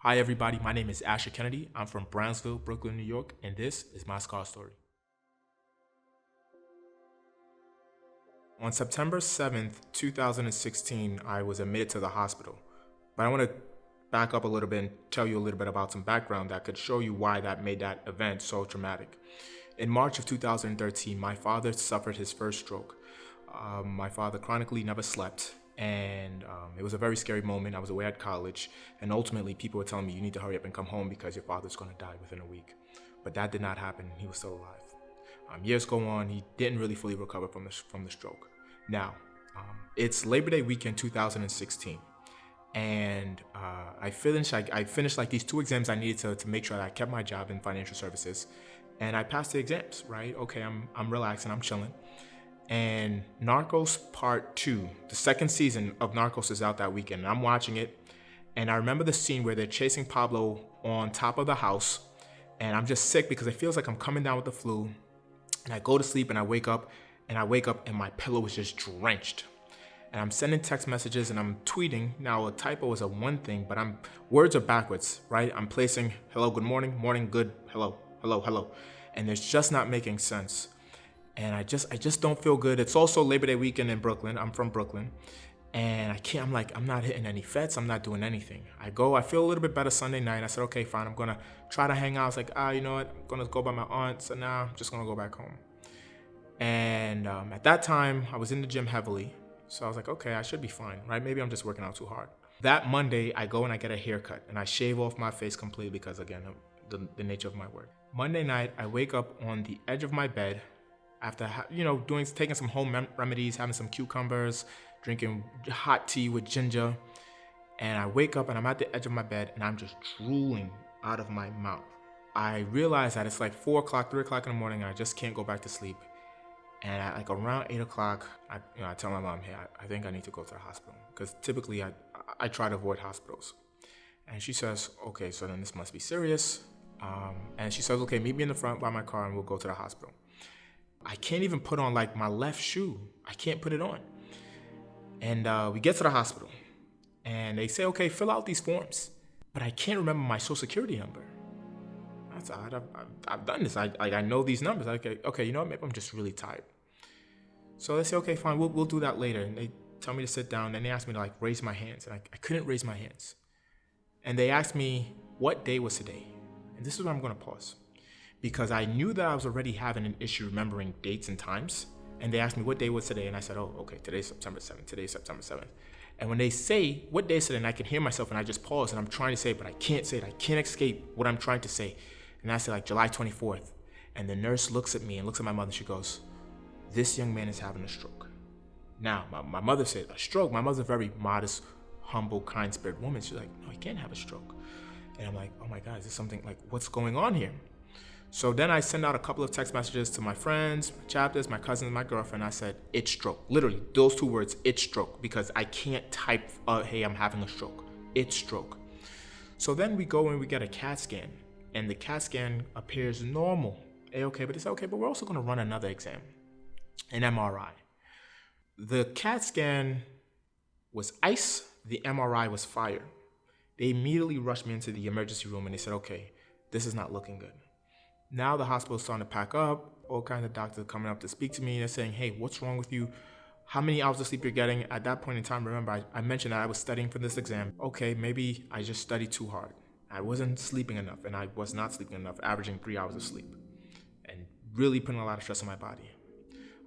Hi everybody, my name is Asher Kennedy. I'm from Brownsville, Brooklyn, New York, and this is my scar story. On September 7th, 2016, I was admitted to the hospital. But I want to back up a little bit and tell you a little bit about some background that could show you why that made that event so traumatic. In March of 2013, my father suffered his first stroke. My father chronically never slept, and it was a very scary moment. I was away at college, and ultimately people were telling me, you need to hurry up and come home because your father's going to die within a week. But that did not happen. He was still alive. Years go on, he didn't really fully recover from the stroke. Now, it's Labor Day weekend 2016, and I finished like these two exams I needed to make sure that I kept my job in financial services, and I passed the exams. Right? Okay, I'm relaxing, I'm chilling. And Narcos Part 2, the second season of Narcos is out that weekend, and I'm watching it, and I remember the scene where they're chasing Pablo on top of the house, and I'm just sick because it feels like I'm coming down with the flu, and I go to sleep and I wake up and my pillow is just drenched. And I'm sending text messages and I'm tweeting. Now a typo is a one thing, but words are backwards, right? I'm placing hello, good morning, morning, good, hello, hello, hello. And it's just not making sense. And I just don't feel good. It's also Labor Day weekend in Brooklyn. I'm from Brooklyn. And I'm not hitting any fets. I'm not doing anything. I feel a little bit better Sunday night. I said, okay, fine. I'm going to try to hang out. I was like, you know what? I'm going to go by my aunt. So now I'm just going to go back home. And at that time, I was in the gym heavily. So I was like, okay, I should be fine, right? Maybe I'm just working out too hard. That Monday, I go and I get a haircut. And I shave off my face completely because, again, the nature of my work. Monday night, I wake up on the edge of my bed after, taking some home remedies, having some cucumbers, drinking hot tea with ginger. And I wake up and I'm at the edge of my bed and I'm just drooling out of my mouth. I realize that it's like 4 o'clock, 3 o'clock in the morning and I just can't go back to sleep. And at like around 8 o'clock, I tell my mom, hey, I think I need to go to the hospital. Because typically I try to avoid hospitals. And she says, okay, so then this must be serious. And she says, okay, meet me in the front by my car and we'll go to the hospital. I can't even put on like my left shoe. I can't put it on. And we get to the hospital and they say, okay, fill out these forms. But I can't remember my social security number. That's odd. I've done this. I know these numbers. Okay, you know what? Maybe I'm just really tired. So they say, okay, fine, we'll do that later. And they tell me to sit down. And they asked me to like raise my hands. And I couldn't raise my hands. And they asked me what day was today. And this is where I'm going to pause. Because I knew that I was already having an issue remembering dates and times. And they asked me what day was today. And I said, oh, okay, today's September 7th. Today's September 7th. And when they say, what day is today? And I can hear myself and I just pause and I'm trying to say it, but I can't say it. I can't escape what I'm trying to say. And I say like July 24th. And the nurse looks at me and looks at my mother. She goes, this young man is having a stroke. Now, my mother said, a stroke? My mother's a very modest, humble, kind-spirited woman. She's like, no, he can't have a stroke. And I'm like, oh my God, is this something like, what's going on here? So then I send out a couple of text messages to my friends, my chapters, my cousins, my girlfriend. I said, it's stroke. Literally, those two words, it's stroke, because I can't type, hey, I'm having a stroke. It's stroke. So then we go and we get a CAT scan, and the CAT scan appears normal. Okay, but it's okay, but we're also going to run another exam, an MRI. The CAT scan was ice, the MRI was fire. They immediately rushed me into the emergency room and they said, okay, this is not looking good. Now the hospital's starting to pack up, all kinds of doctors coming up to speak to me and they're saying, hey, what's wrong with you? How many hours of sleep you're getting? At that point in time, remember, I mentioned that I was studying for this exam. Okay, maybe I just studied too hard. I wasn't sleeping enough and I was not sleeping enough, averaging 3 hours of sleep and really putting a lot of stress on my body.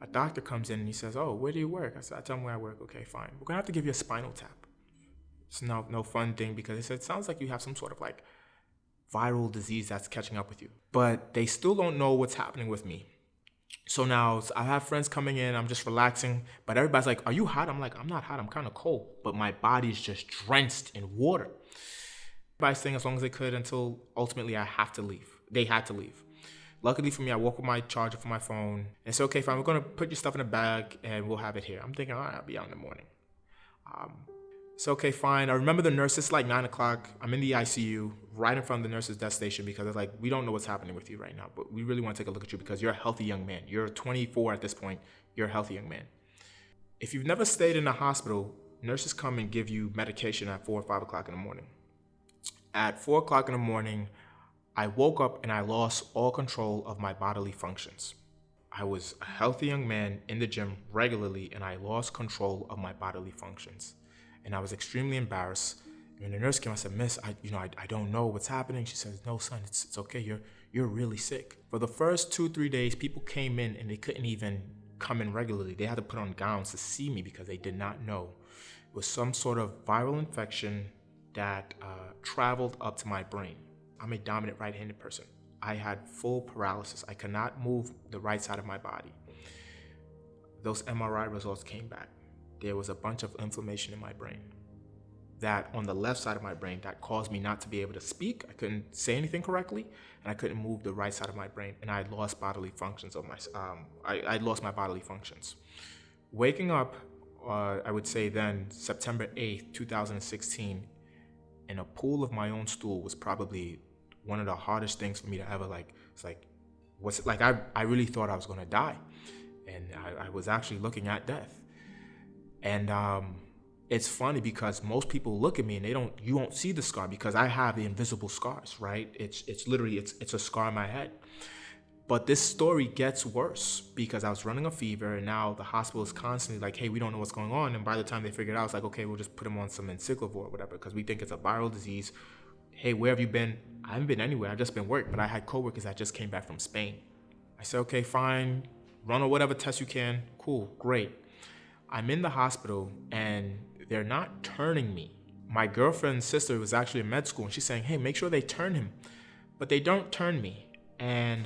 A doctor comes in and he says, oh, where do you work? I tell him where I work. Okay, fine. We're gonna have to give you a spinal tap. It's no fun thing because they said, it sounds like you have some sort of like viral disease that's catching up with you. But they still don't know what's happening with me. So now I have friends coming in, I'm just relaxing, but everybody's like, are you hot? I'm like, I'm not hot, I'm kind of cold, but my body is just drenched in water. Everybody's staying as long as they could until ultimately I have to leave. They had to leave. Luckily for me, I walk with my charger for my phone. And said, okay, fine, we're gonna put your stuff in a bag and we'll have it here. I'm thinking, all right, I'll be out in the morning. So okay, fine. I remember the nurse, it's like 9 o'clock. I'm in the ICU right in front of the nurse's death station because they're like, we don't know what's happening with you right now, but we really want to take a look at you because you're a healthy young man. You're 24 at this point. You're a healthy young man. If you've never stayed in a hospital, nurses come and give you medication at 4 or 5 o'clock in the morning. At 4 o'clock in the morning, I woke up and I lost all control of my bodily functions. I was a healthy young man in the gym regularly and I lost control of my bodily functions. And I was extremely embarrassed. When the nurse came, I said, Miss, I don't know what's happening. She says, no, son, it's okay. You're really sick. For the first 2-3 days, people came in and they couldn't even come in regularly. They had to put on gowns to see me because they did not know. It was some sort of viral infection that traveled up to my brain. I'm a dominant right-handed person. I had full paralysis. I could not move the right side of my body. Those MRI results came back. There was a bunch of inflammation in my brain. That on the left side of my brain that caused me not to be able to speak. I couldn't say anything correctly, and I couldn't move the right side of my brain, and I lost bodily functions of my. I lost my bodily functions. Waking up, I would say then September 8th, 2016, in a pool of my own stool was probably one of the hardest things for me to ever I really thought I was gonna die, and I was actually looking at death. And it's funny because most people look at me and you won't see the scar because I have the invisible scars, right? It's literally a scar in my head. But this story gets worse because I was running a fever and now the hospital is constantly like, hey, we don't know what's going on. And by the time they figured it out, it's like, okay, we'll just put him on some encyclovir or whatever because we think it's a viral disease. Hey, where have you been? I haven't been anywhere. I've just been work. But I had coworkers that just came back from Spain. I said, okay, fine. Run or whatever test you can. Cool, great. I'm in the hospital and they're not turning me. My girlfriend's sister was actually in med school and she's saying, hey, make sure they turn him. But they don't turn me. And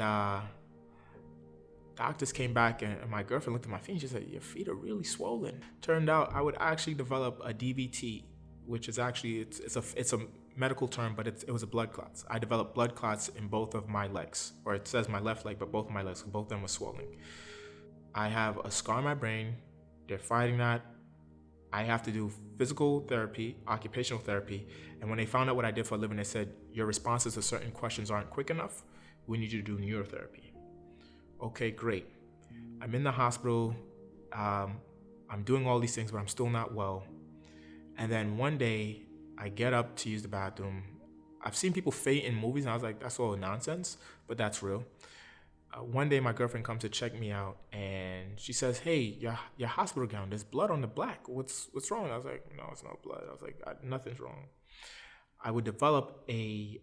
doctors came back and my girlfriend looked at my feet and she said, your feet are really swollen. Turned out I would actually develop a DVT, which is actually, it's a medical term, but it was a blood clots. I developed blood clots in both of my legs, or it says my left leg, but both of my legs, both of them were swollen. I have a scar in my brain. They're fighting that. I have to do physical therapy, occupational therapy. And when they found out what I did for a living, they said, your responses to certain questions aren't quick enough. We need you to do neurotherapy. Okay, great. I'm in the hospital. I'm doing all these things, but I'm still not well. And then one day I get up to use the bathroom. I've seen people faint in movies and I was like, that's all nonsense, but that's real. One day my girlfriend comes to check me out and she says, hey, your hospital gown, there's blood on the black. What's wrong? I was like, no, it's not blood. I was like, nothing's wrong. I would develop a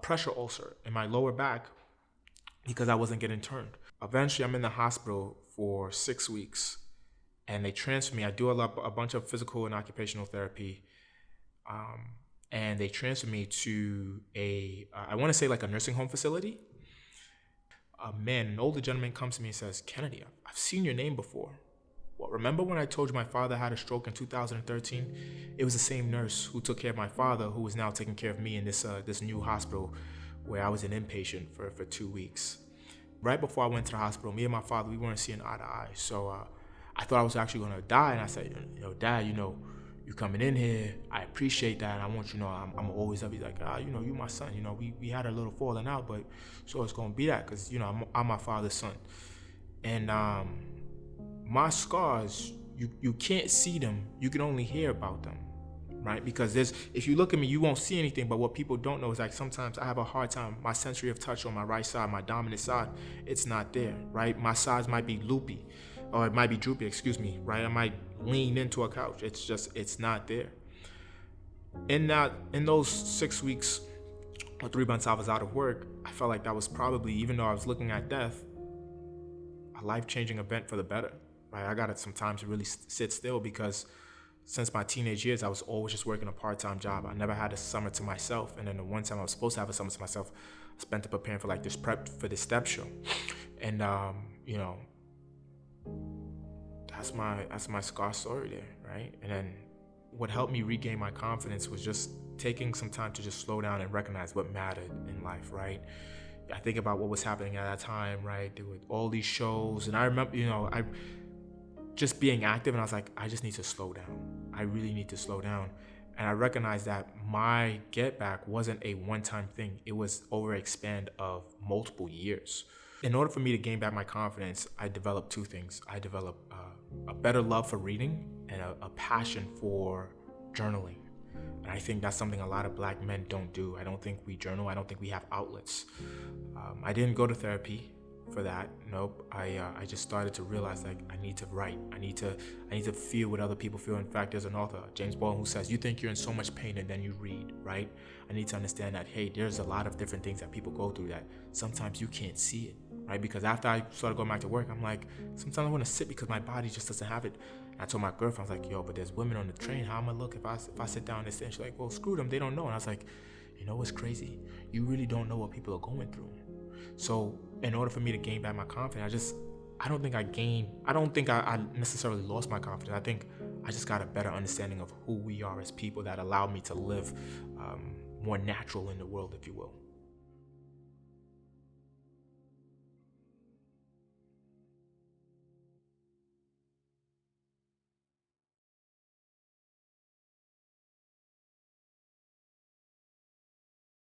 pressure ulcer in my lower back because I wasn't getting turned. Eventually I'm in the hospital for 6 weeks and they transfer me. I do a bunch of physical and occupational therapy. And they transfer me to I want to say like a nursing home facility. An older gentleman comes to me and says, Kennedy, I've seen your name before. Well, remember when I told you my father had a stroke in 2013? It was the same nurse who took care of my father who was now taking care of me in this new hospital where I was an inpatient for 2 weeks. Right before I went to the hospital, me and my father, we weren't seeing eye to eye. So I thought I was actually going to die. And I said, Dad, you coming in here, I appreciate that, and I want you to know I'm always up. He's like, you my son. We had a little falling out, but so it's gonna be that because I'm my father's son, and my scars, you can't see them, you can only hear about them, right? Because if you look at me, you won't see anything, but what people don't know is like sometimes I have a hard time. My sensory of touch on my right side, my dominant side, it's not there, right? My sides might be loopy. Or it might be droopy, right? I might lean into a couch. It's not there. In those 6 weeks or 3 months I was out of work, I felt like that was probably, even though I was looking at death, a life-changing event for the better, right? I got some time to really sit still because since my teenage years, I was always just working a part-time job. I never had a summer to myself. And then the one time I was supposed to have a summer to myself, I spent it preparing for like this prep for this step show. And, that's my scar story there, right? And then what helped me regain my confidence was just taking some time to just slow down and recognize what mattered in life, right? I think about what was happening at that time, right? There were all these shows, and I remember, I just being active, and I was like, I just need to slow down. I really need to slow down. And I recognized that my get back wasn't a one-time thing. It was over a span of multiple years. In order for me to gain back my confidence, I developed two things. I developed a better love for reading and a passion for journaling. And I think that's something a lot of black men don't do. I don't think we journal. I don't think we have outlets. I didn't go to therapy for that. Nope. I just started to realize, like, I need to write. I need to feel what other people feel. In fact, there's an author, James Baldwin, who says, you think you're in so much pain and then you read, right? I need to understand that, hey, there's a lot of different things that people go through that sometimes you can't see it, right? Because after I started going back to work, I'm like, sometimes I want to sit because my body just doesn't have it. And I told my girlfriend, I was like, yo, but there's women on the train. How am I look if I sit down and sit? And she's like, well, screw them. They don't know. And I was like, you know what's crazy? You really don't know what people are going through. So in order for me to gain back my confidence, I don't think I necessarily lost my confidence. I think I just got a better understanding of who we are as people that allowed me to live more natural in the world, if you will.